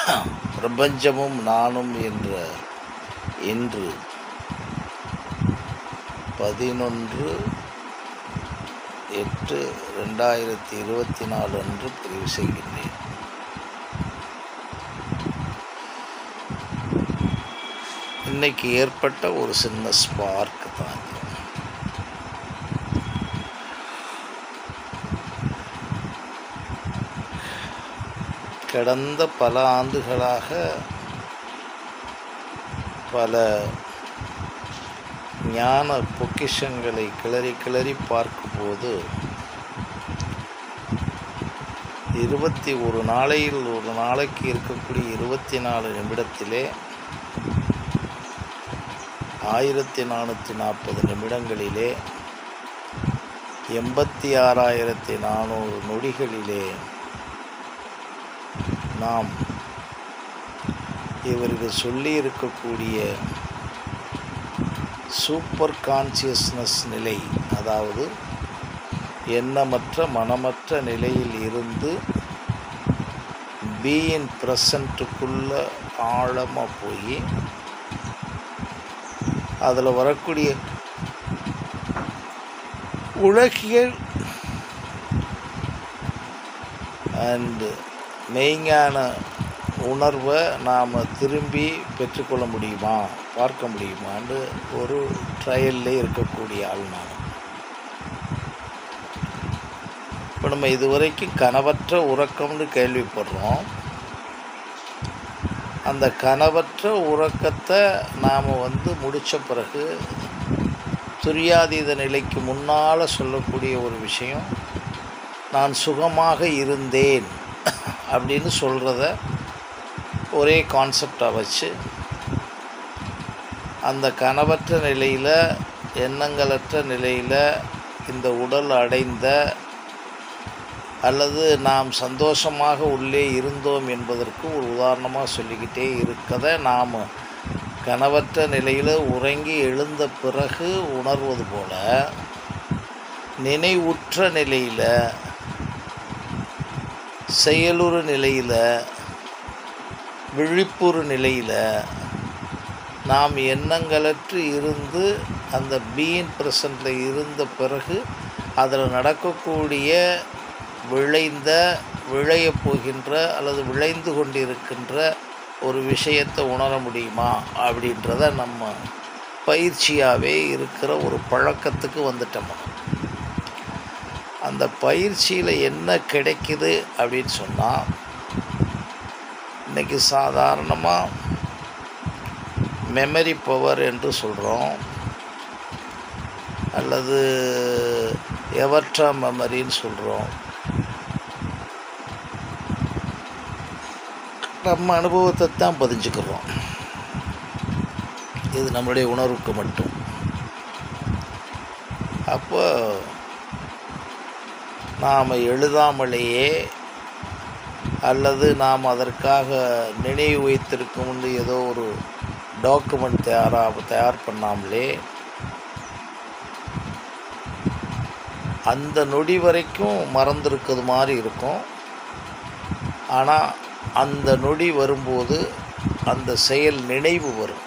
பிரபஞ்சமும் நானும் என்ற இன்று 11/8/2024 அன்று பதிவு செய்கின்றேன். இன்னைக்கு ஏற்பட்ட ஒரு சின்ன ஸ்பார்க் தான். கடந்த பல ஆண்டுகளாக பல ஞான பொக்கிஷங்களை கிளறி கிளறி பார்க்கும்போது 21 நாளையில் ஒரு நாளைக்கு இருக்கக்கூடிய 24 நிமிடத்திலே 1440 நிமிடங்களிலே 86,400 நொடிகளிலே நாம் இவர்கள் சொல்லி இருக்கக்கூடிய சூப்பர் கான்சியஸ்னஸ் நிலை, அதாவது எண்ணமற்ற மனமற்ற நிலையில் இருந்து பீயிங் ப்ரெசண்ட்டுக்குள்ள ஆழமாக போய் அதில் வரக்கூடிய உலகியல் அண்டு மெய்ஞான உணர்வை நாம் திரும்பி பெற்றுக்கொள்ள முடியுமா, பார்க்க முடியுமான்னு ஒரு ட்ரையல்லே இருக்கக்கூடிய ஆள் நான். இப்போ நம்ம இதுவரைக்கும் கனவற்ற உறக்கம்னு கேள்விப்படுறோம். அந்த கனவற்ற உறக்கத்தை நாம் முடித்த பிறகு துரியாதீத நிலைக்கு முன்னால் சொல்லக்கூடிய ஒரு விஷயம், நான் சுகமாக இருந்தேன் அப்படின்னு சொல்கிறத ஒரே கான்செப்டாக வச்சு அந்த கனவற்ற நிலையில், எண்ணங்களற்ற நிலையில் இந்த உடல் அடைந்த அல்லது நாம் சந்தோஷமாக உள்ளே இருந்தோம் என்பதற்கு ஒரு உதாரணமாக சொல்லிக்கிட்டே இருக்கதை நாம் கனவற்ற நிலையில் உறங்கி எழுந்த பிறகு உணர்வது போல, நினைவுற்ற நிலையில், செயலுறு நிலையில், விழிப்புறு நிலையில் நாம் எண்ணங்களற்று இருந்து அந்த பீயிங் ப்ரெசண்டில் இருந்த பிறகு அதில் நடக்கக்கூடிய விளையப் போகின்ற அல்லது விளைந்து கொண்டிருக்கின்ற ஒரு விஷயத்தை உணர முடியுமா அப்படின்றத நம்ம பயிற்சியாகவே இருக்கிற ஒரு பழக்கத்துக்கு வந்துட்டோம். அந்த பயிற்சியில் என்ன கிடைக்குது அப்படின்னு சொன்னால், இன்றைக்கி சாதாரணமாக மெமரி பவர் என்று சொல்கிறோம், அல்லது எவர்ட்ரா மெமரின்னு சொல்கிறோம். நம்ம அனுபவத்தை தான் பதிஞ்சுக்கிறோம். இது நம்மளுடைய உணர்வுக்கு மட்டும். அப்போ நாம் எழுதாமலேயே அல்லது நாம் அதற்காக நினைவு வைத்திருக்கும் ஏதோ ஒரு டாக்குமெண்ட் தயார் பண்ணாமலே அந்த நொடி வரைக்கும் மறந்துருக்கிறது மாதிரி இருக்கும். ஆனால் அந்த நொடி வரும்போது அந்த செயல் நினைவு வரும்.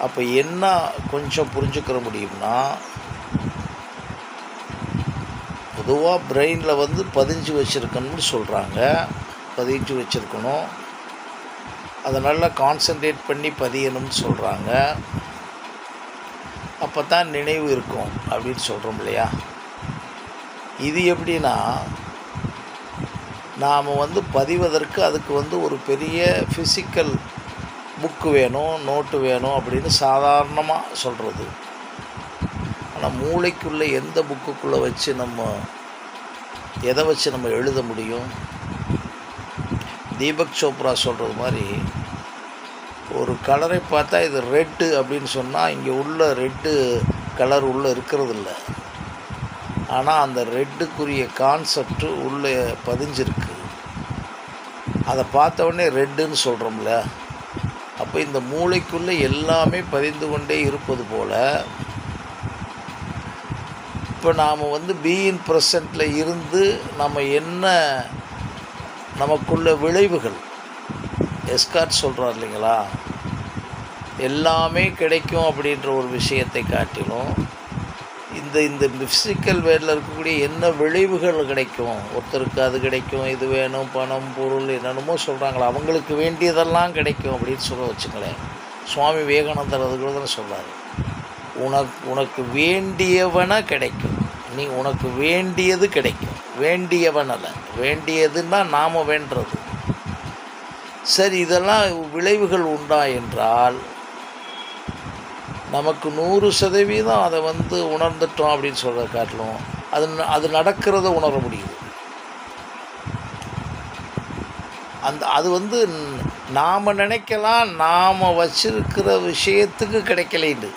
அப்போ என்ன கொஞ்சம் புரிஞ்சுக்கிற முடியும்னா, பொதுவாக பிரெயினில் பதிஞ்சு வச்சுருக்கணும்னு சொல்கிறாங்க. பதிஞ்சு வச்சுருக்கணும், அதை நல்லா கான்சன்ட்ரேட் பண்ணி பதியணும்னு சொல்கிறாங்க. அப்போ தான் நினைவு இருக்கும் அப்படின்னு சொல்கிறோம் இல்லையா. இது எப்படின்னா, நாம் பதிவதற்கு அதுக்கு ஒரு பெரிய ஃபிசிக்கல் புக்கு வேணும், நோட்டு வேணும் அப்படின்னு சாதாரணமாக சொல்கிறது. ஆனால் மூளைக்குள்ளே எந்த புக்குக்குள்ளே வச்சு எதை வச்சு நம்ம எழுத முடியும்? தீபக் சோப்ரா சொல்கிறது மாதிரி, ஒரு கலரை பார்த்தா இது ரெட்டு அப்படின்னு சொன்னால் இங்கே உள்ள ரெட்டு கலர் உள்ளே இருக்கிறதில்ல. ஆனால் அந்த ரெட்டுக்குரிய கான்செப்டு உள்ளே பதிஞ்சிருக்கு. அதை பார்த்த உடனே ரெட்டுன்னு சொல்கிறோம்ல. அப்போ இந்த மூளைக்குள்ளே எல்லாமே பதிந்து கொண்டே இருப்பது போல், இப்போ நாம் பீயிங் ப்ரெசண்ட்டில் இருந்து நம்ம என்ன நமக்குள்ள விளைவுகள். எஸ்கார்ட் சொல்கிறார் இல்லைங்களா, எல்லாமே கிடைக்கும் அப்படின்ற ஒரு விஷயத்தை காட்டிலும் இந்த இந்த ஃபிசிக்கல் வேர்ல்டில் இருக்கக்கூடிய என்ன விளைவுகள் கிடைக்கும். ஒருத்தருக்கு அது கிடைக்கும், இது வேணும், பணம், பொருள், என்னென்னமோ சொல்கிறாங்களா, அவங்களுக்கு வேண்டியதெல்லாம் கிடைக்கும் அப்படின்னு சொல்ல வச்சுங்களேன். சுவாமி விவேகானந்தர் அது கூட தான் சொல்கிறார், உனக்கு வேண்டியவன கிடைக்கும், நீ உனக்கு வேண்டியது கிடைக்கும். வேண்டியவன் அல்ல, வேண்டியதுன்னா நாம் வேண்டுறது. சரி, இதெல்லாம் விளைவுகள் உண்டா என்றால் நமக்கு 100% அதை உணர்ந்துட்டோம் அப்படின்னு சொல்கிறத காட்டிலும் அது நடக்கிறத உணர முடியுது. அது நாம் நினைக்கலாம் நாம் வச்சிருக்கிற விஷயத்துக்கு கிடைக்கலைண்டு.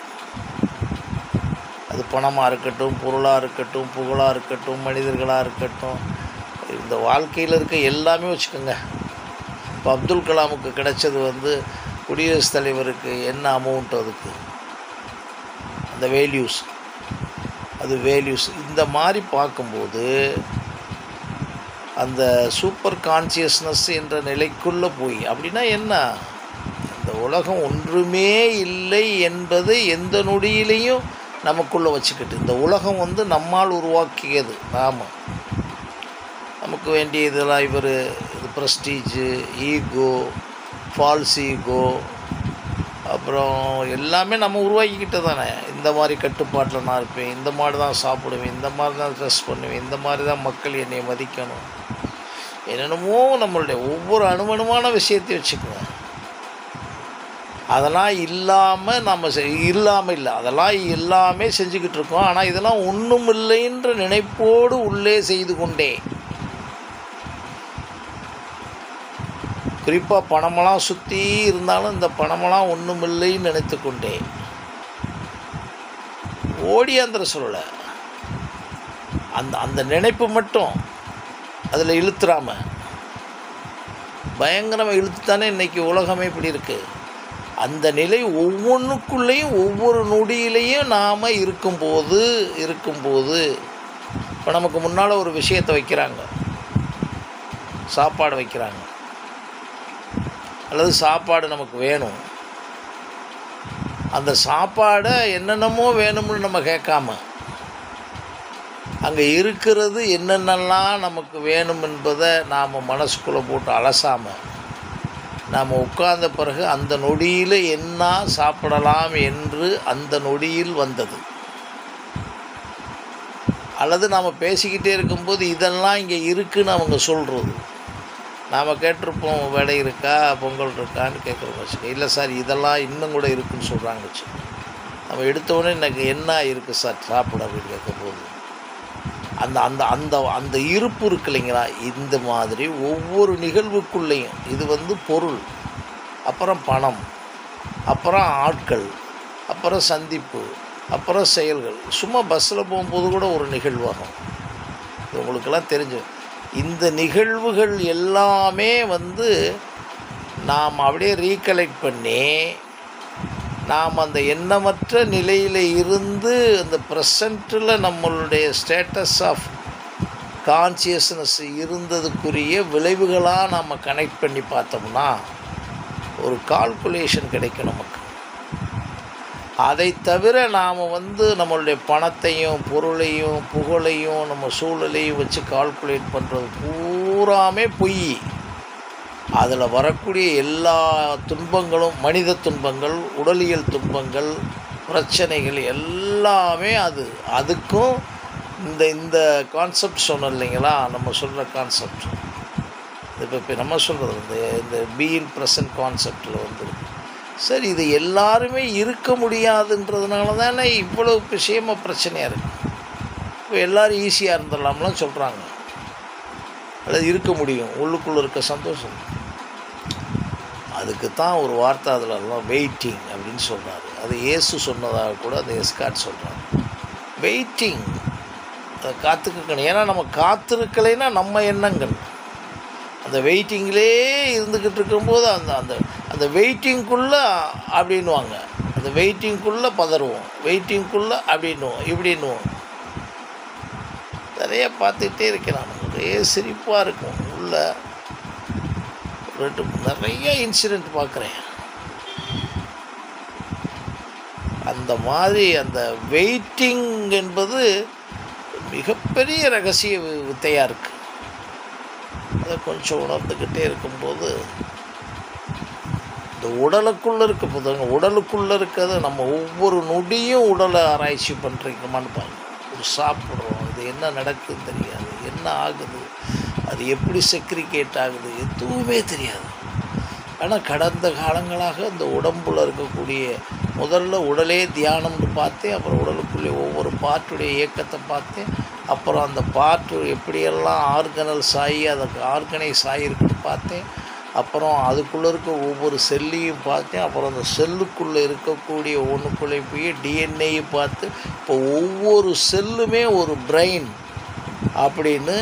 அது பணமாக இருக்கட்டும், பொருளாக இருக்கட்டும், புகழாக இருக்கட்டும், மனிதர்களாக இருக்கட்டும், இந்த வாழ்க்கையில் இருக்க எல்லாமே வச்சுக்கோங்க. இப்போ அப்துல் கலாமுக்கு கிடைச்சது குடியரசுத் தலைவருக்கு என்ன அமௌண்ட், அதுக்கு அந்த வேல்யூஸ், அது வேல்யூஸ். இந்த மாதிரி பார்க்கும்போது அந்த சூப்பர் கான்சியஸ்னஸ் என்ற நிலைக்குள்ளே போய், அப்படின்னா என்ன, இந்த உலகம் ஒன்றுமே இல்லை என்பதை எந்த நொடியிலையும் நமக்குள்ளே வச்சுக்கிட்டு, இந்த உலகம் நம்மால் உருவாக்கியது, நமக்கு வேண்டிய இதெல்லாம் இது ப்ரெஸ்டீஜு, ஈகோ, ஃபால்ஸ் ஈகோ, அப்புறம் எல்லாமே நம்ம உருவாக்கிக்கிட்டு தானே. இந்த மாதிரி கட்டுப்பாட்டில் நான் இருப்பேன், இந்த மாதிரி தான் சாப்பிடுவேன், இந்த மாதிரி தான் ட்ரெஸ் பண்ணுவேன், இந்த மாதிரி தான் மக்கள் என்னை மதிக்கணும், என்னென்னமோ நம்மளுடைய ஒவ்வொரு அணுவணுமான விஷயத்தையும் வச்சுக்குவேன். அதெல்லாம் இல்லாமல் நம்ம இல்லாமல் இல்லை, அதெல்லாம் எல்லாமே செஞ்சுக்கிட்டு இருக்கோம். ஆனால் இதெல்லாம் ஒன்றும் இல்லைன்ற நினைப்போடு உள்ளே செய்து கொண்டே, குறிப்பாக பணமெல்லாம் சுற்றி இருந்தாலும் இந்த பணமெல்லாம் ஒன்றும் இல்லைன்னு நினைத்து கொண்டே ஓடியாந்திர சொல்லலை, அந்த நினைப்பு மட்டும் அதில் இழுத்துறாமல் பயங்கரமாக இழுத்துத்தானே இன்றைக்கி உலகமே இப்படி இருக்குது. அந்த நிலை ஒவ்வொன்றுக்குள்ளேயும் ஒவ்வொரு நொடியிலையும் நாம் இருக்கும்போது இப்போ நமக்கு முன்னால் ஒரு விஷயத்தை வைக்கிறாங்க, சாப்பாடு வைக்கிறாங்க, அல்லது சாப்பாடு நமக்கு வேணும். அந்த சாப்பாடை என்னென்னமோ வேணும்னு நம்ம கேட்காம, அங்கே இருக்கிறது என்னென்னலாம் நமக்கு வேணும் என்பதை நாம் மனசுக்குள்ளே போட்டு அலசாமல், நாம் உட்கார்ந்த பிறகு அந்த நொடியில் என்ன சாப்பிடலாம் என்று அந்த நொடியில் வந்தது. அல்லது நாம் பேசிக்கிட்டே இருக்கும்போது இதெல்லாம் இங்கே இருக்குதுன்னு அவங்க சொல்கிறது. நாம் கேட்டிருப்போம், வடை இருக்கா, பொங்கல் இருக்கான்னு கேட்குறோம் வச்சுக்க. இல்லை சார், இதெல்லாம் இன்னும் கூட இருக்குதுன்னு சொல்கிறாங்க வச்சு. நம்ம எடுத்தோடனே எனக்கு என்ன இருக்குது சார் சாப்பிட அப்படின்னு கேட்கும்போது அந்த அந்த அந்த அந்த இருப்பு இருக்கு இல்லைங்களா. இந்த மாதிரி ஒவ்வொரு நிகழ்வுக்குள்ளேயும் இது பொருள், அப்புறம் பணம், அப்புறம் ஆட்கள், அப்புறம் சந்திப்பு, அப்புறம் செயல்கள். சும்மா பஸ்ஸில் போகும்போது கூட ஒரு நிகழ்வாகும். இது உங்களுக்கெல்லாம் தெரிஞ்சு. இந்த நிகழ்வுகள் எல்லாமே நாம் அப்படியே ரீகலெக்ட் பண்ணி நாம் அந்த எண்ணமற்ற நிலையில் இருந்து அந்த ப்ரெசண்ட்டில் நம்மளுடைய ஸ்டேட்டஸ் ஆஃப் கான்சியஸ்னஸ் இருந்ததுக்குரிய விளைவுகளாக நாம் கனெக்ட் பண்ணி பார்த்தோம்னா ஒரு கால்குலேஷன் கிடைக்கும் நமக்கு. அதை தவிர நாம் நம்மளுடைய பணத்தையும் பொருளையும் புகழையும் நம்ம சூழலையும் வச்சு கால்குலேட் பண்ணுறது பூராமே பொய். அதில் வரக்கூடிய எல்லா துன்பங்களும், மனித துன்பங்கள், உடலியல் துன்பங்கள், பிரச்சனைகள் எல்லாமே அதுக்கும் இந்த கான்செப்ட் சொன்னோம் இல்லைங்களா, நம்ம சொல்கிற கான்செப்ட். இப்போ நம்ம சொல்கிறது இந்த பீயிங் ப்ரெசன்ட் கான்செப்டில் சரி, இது எல்லாருமே இருக்க முடியாதுன்றதுனால தானே இவ்வளோ விஷயமாக பிரச்சனையாக இருக்குது. இப்போ எல்லோரும் ஈஸியாக இருந்துடலாம்லாம் சொல்கிறாங்க, அல்லது இருக்க முடியும், உள்ளுக்குள்ளே இருக்க சந்தோஷம். அதுக்கு தான் ஒரு வார்த்தை அதிலெல்லாம் வெயிட்டிங் அப்படின்னு சொல்கிறாரு. அது இயேசு சொன்னதாக கூட அந்த எஸ்கார்ட் சொல்கிறாங்க. வெயிட்டிங், அதை காத்துக்கணும். ஏன்னா நம்ம காத்திருக்கலைன்னா நம்ம எண்ணங்கள் அந்த வெயிட்டிங்கிலே இருந்துக்கிட்டு இருக்கும்போது அந்த அந்த அந்த வெயிட்டிங்குள்ளே அப்படின்வாங்க, அந்த வெயிட்டிங்குள்ளே பதறுவோம், வெயிட்டிங்குள்ளே அப்படின்னுவோம், இப்படின்னுவோம். நிறைய பார்த்துக்கிட்டே இருக்கேன் நான். ஒரே சிரிப்பாக இருக்கும் உள்ள. நிறைய இன்சிடெண்ட் பார்க்குறேன். அந்த மாதிரி அந்த வெயிட்டிங் என்பது மிகப்பெரிய ரகசிய வித்தையாக இருக்குது. அதை கொஞ்சம் உணர்ந்துக்கிட்டே இருக்கும்போது இந்த உடலுக்குள்ளே இருக்க போதுங்க, உடலுக்குள்ளே இருக்கிறது நம்ம ஒவ்வொரு நொடியும் உடலை ஆராய்ச்சி பண்ணுறீங்கம்மான்னு பாருங்கள். ஒரு சாப்பிட்றோம், இது என்ன நடக்குதுன்னு தெரியாது, என்ன ஆகுது, அது எப்படி செக்ரிகேட் ஆகுது, எதுவுமே தெரியாது. ஆனால் கடந்த காலங்களாக இந்த உடம்புல இருக்கக்கூடிய முதல்ல உடலே தியானம்னு பார்த்தேன். அப்புறம் உடலுக்குள்ளே ஒவ்வொரு பார்ட்டுடைய இயக்கத்தை பார்த்தேன். அப்புறம் அந்த பார்ட்டு எப்படியெல்லாம் ஆர்கனல்ஸ் ஆகி அதுக்கு ஆர்கனைஸ் ஆகிருக்குன்னு பார்த்தேன். அப்புறம் அதுக்குள்ளே இருக்க ஒவ்வொரு செல்லையும் பார்த்தேன். அப்புறம் அந்த செல்லுக்குள்ளே இருக்கக்கூடிய ஒன்றுக்குள்ளே போய் டிஎன்ஏயும் பார்த்து இப்போ ஒவ்வொரு செல்லுமே ஒரு பிரெயின் அப்படின்னு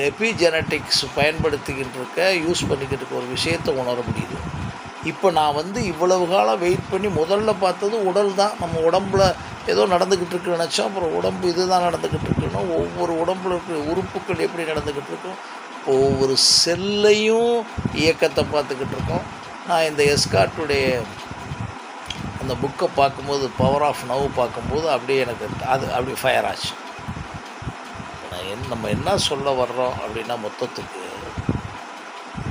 எபிஜெனட்டிக்ஸ் பயன்படுத்திக்கிட்டு இருக்க யூஸ் பண்ணிக்கிட்டு இருக்க ஒரு விஷயத்தை உணர முடியுது. இப்போ நான் இவ்வளவு காலம் வெயிட் பண்ணி முதல்ல பார்த்தது உடல் தான். நம்ம உடம்புல ஏதோ நடந்துக்கிட்டு இருக்குன்னு நினச்சோம். அப்புறம் உடம்பு இது தான் நடந்துக்கிட்டு இருக்குன்னு ஒவ்வொரு உடம்புல இருக்கிற உறுப்புகள் எப்படி நடந்துக்கிட்டு இருக்கோம், ஒவ்வொரு செல்லையும் இயக்கத்தை பார்த்துக்கிட்டு இருக்கோம். நான் இந்த எஸ்கார்ட்டுடைய அந்த புக்கை பார்க்கும்போது, பவர் ஆஃப் நவ் பார்க்கும்போது அப்படியே எனக்கு அது அப்படி ஃபயர் ஆச்சு. நம்ம என்ன சொல்ல வர்றோம் அப்படின்னா, மொத்தத்துக்கு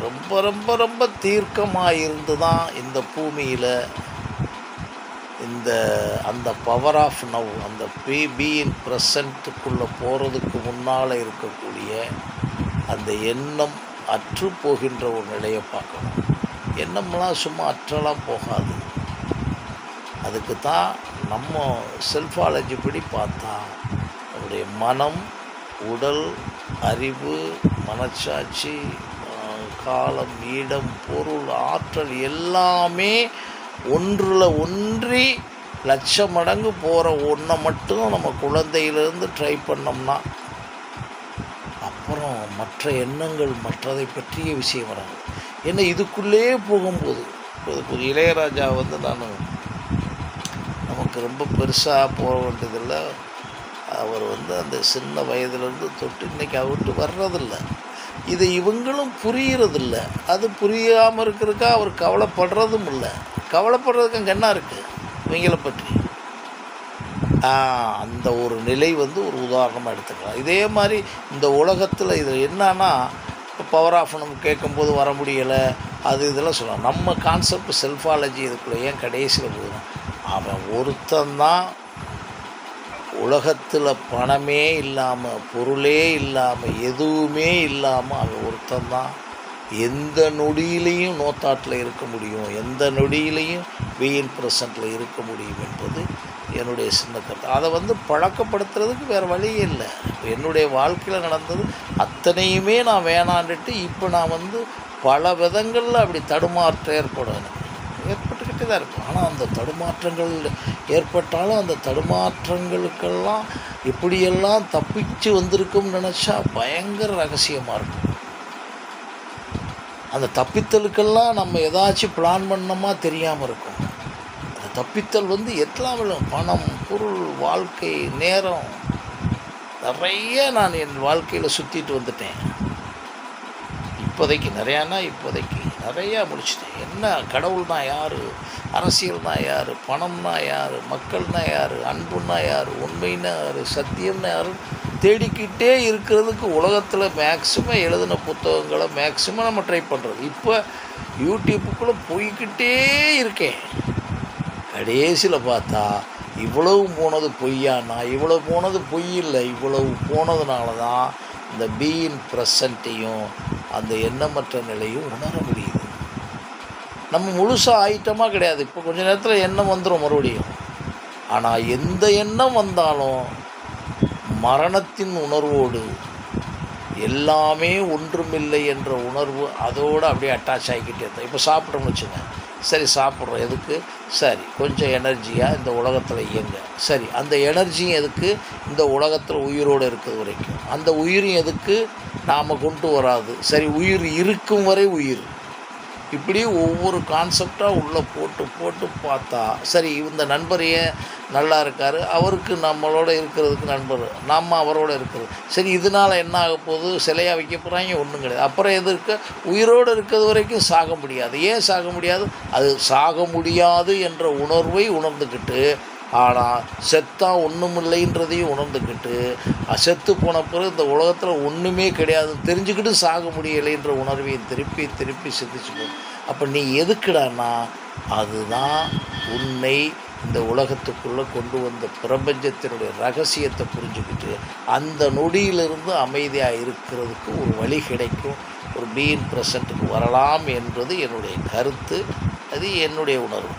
ரொம்ப ரொம்ப ரொம்ப தீர்க்கமாக இருந்து தான் இந்த பூமியில் அந்த பவர் ஆஃப் நவ், அந்த பீயிங் ப்ரெசண்ட்டுக்குள்ளே போகிறதுக்கு முன்னால் இருக்கக்கூடிய அந்த எண்ணம் அற்று போகின்ற ஒரு நிலையை பார்க்கணும். எண்ணம்லாம் சும்மா அற்றலாம் போகாது. அதுக்கு தான் நம்ம செல்ஃபாலஜி படி பார்த்தா நம்முடைய மனம், உடல், அறிவு, மனச்சாட்சி, காலம், இடம், பொருள், ஆற்றல் எல்லாமே ஒன்றில் ஒன்றி லட்சம் மடங்கு போகிற ஒன்றை மட்டும் நம்ம குழந்தையிலேருந்து ட்ரை பண்ணோம்னா அப்புறம் மற்ற எண்ணங்கள், மற்றதை பற்றிய விஷயம் வராது. ஏன்னா இதுக்குள்ளே போகும்போது இப்போ இளையராஜா நான் நமக்கு ரொம்ப பெருசாக போக வேண்டியதில்லை. அவர் அந்த சின்ன வயதிலிருந்து தொட்டு இன்றைக்கி அவர்கிட்ட வர்றதில்லை. இதை இவங்களும் புரிகிறதில்ல. அது புரியாமல் இருக்கிறதுக்கா அவர் கவலைப்படுறதும் இல்லை. கவலைப்படுறதுக்கு அங்கே என்ன இருக்குது இவங்களை பற்றி? அந்த ஒரு நிலை ஒரு உதாரணமாக எடுத்துக்கலாம். இதே மாதிரி இந்த உலகத்தில் இது என்னன்னா, இப்போ பவர் ஆஃப் நம்ம கேட்கும்போது வர முடியலை, அது இதெல்லாம் சொல்லலாம். நம்ம கான்செப்ட் செல்ஃபாலஜி இதுக்குள்ளே ஏன் கடைசியில் போதும், அவன் ஒருத்தந்தான் உலகத்தில் பணமே இல்லாமல், பொருளே இல்லாமல், எதுவுமே இல்லாமல் அவன் ஒருத்தந்தான் எந்த நொடியிலையும் நோத்தாட்டில் இருக்க முடியும், எந்த நொடியிலையும் பீயிங் ப்ரெசண்ட்டில் இருக்க முடியும் என்பது என்னுடைய சின்ன கருத்து. அதை பழக்கப்படுத்துறதுக்கு வேறு வழியே இல்லை. இப்போ என்னுடைய வாழ்க்கையில் நடந்தது அத்தனையுமே நான் வேணான்ட்டு இப்போ நான் பல விதங்களில் அப்படி தடுமாற்றம் ஏற்படும், ஏற்பட்டுக்கிட்டே தான் இருக்கும். ஆனால் அந்த தடுமாற்றங்கள் ஏற்பட்டாலும் அந்த தடுமாற்றங்களுக்கெல்லாம் எப்படியெல்லாம் தப்பிச்சு வந்திருக்கும்னு நினச்சா பயங்கர ரகசியமாக இருக்கும். அந்த தப்பித்தலுக்கெல்லாம் நம்ம ஏதாச்சும் பிளான் பண்ணோமா தெரியாமல் இருக்கும். அந்த தப்பித்தல் எல்லாம் பணம், பொருள், வாழ்க்கை, நேரம் நிறைய நான் என் வாழ்க்கையில் சுற்றிட்டு வந்துட்டேன். இப்போதைக்கு நிறையா முடிச்சிட்டேன். என்ன கடவுள்னா யார், அரசியல்னா யார், பணம்னா யார், மக்கள்னா யார், அன்புன்னா யார், உண்மைன்னா யார், சத்தியம்னா யார் தேடிக்கிட்டே இருக்கிறதுக்கு உலகத்தில் மேக்ஸிமம் எழுதின புத்தகங்களை மேக்ஸிமம் நம்ம ட்ரை பண்ணுறது. இப்போ யூடியூப்புக்குள்ளே போய்கிட்டே இருக்கேன். கடைசியில் பார்த்தா இவ்வளவு போனது பொய்யானா, இவ்வளோ போனது பொய் இல்லை, இவ்வளவு போனதுனால தான் இந்த பீயிங் ப்ரெசண்ட்டையும் அந்த எண்ணமற்ற நிலையும் உணர முடியுது. நம்ம முழுசாக ஐட்டமாக கிடையாது. இப்போ கொஞ்ச நேரத்தில் எண்ணம் வந்துடும் மறுபடியும். ஆனால் எந்த எண்ணம் வந்தாலும் மரணத்தின் உணர்வோடு எல்லாமே ஒன்றுமில்லை என்ற உணர்வு அதோடு அப்படியே அட்டாச் ஆகிக்கிட்டே இருக்கும். இப்போ சாப்பிட்றோம்னு வச்சுங்க, சரி சாப்பிட்றோம் எதுக்கு, சரி கொஞ்சம் எனர்ஜியாக இந்த உலகத்தில் இயங்க, சரி அந்த எனர்ஜியும் எதுக்கு இந்த உலகத்தில் உயிரோடு இருக்கிறது வரைக்கும், அந்த உயிரும் எதுக்கு நாம் கொண்டு வராது, சரி உயிர் இருக்கும் வரை உயிர், இப்படி ஒவ்வொரு கான்செப்டாக உள்ளே போட்டு போட்டு பார்த்தா, சரி இந்த நண்பர் ஏன் நல்லா இருக்கார், அவருக்கு நம்மளோட இருக்கிறதுக்கு நண்பர், நம்ம அவரோட இருக்கிறது, சரி இதனால் என்ன ஆக போகுது, சிலையாக வைக்க போகிறாங்க, ஒன்றும் கிடையாது. அப்புறம் எது இருக்க, உயிரோடு இருக்கிறது வரைக்கும் சாக முடியாது. ஏன் சாக முடியாது, அது சாக முடியாது என்ற உணர்வை உணர்ந்துக்கிட்டு, ஆனால் செத்தா ஒன்றுமில்லைன்றதையும் உணர்ந்துக்கிட்டு, செத்து போன பிறகு இந்த உலகத்தில் ஒன்றுமே கிடையாது தெரிஞ்சுக்கிட்டு சாக முடியலைன்ற உணர்வையும் திருப்பி திருப்பி சிந்திச்சுக்கணும். அப்போ நீ எதுக்குடான்னா, அதுதான் உன்னை இந்த உலகத்துக்குள்ளே கொண்டு வந்த பிரபஞ்சத்தினுடைய ரகசியத்தை புரிஞ்சுக்கிட்டு அந்த நொடியிலிருந்து அமைதியாக இருக்கிறதுக்கு ஒரு வழி கிடைக்கும், ஒரு பீயிங் ப்ரெசண்ட்டுக்கு வரலாம் என்பது என்னுடைய கருத்து. அது என்னுடைய உணர்வு.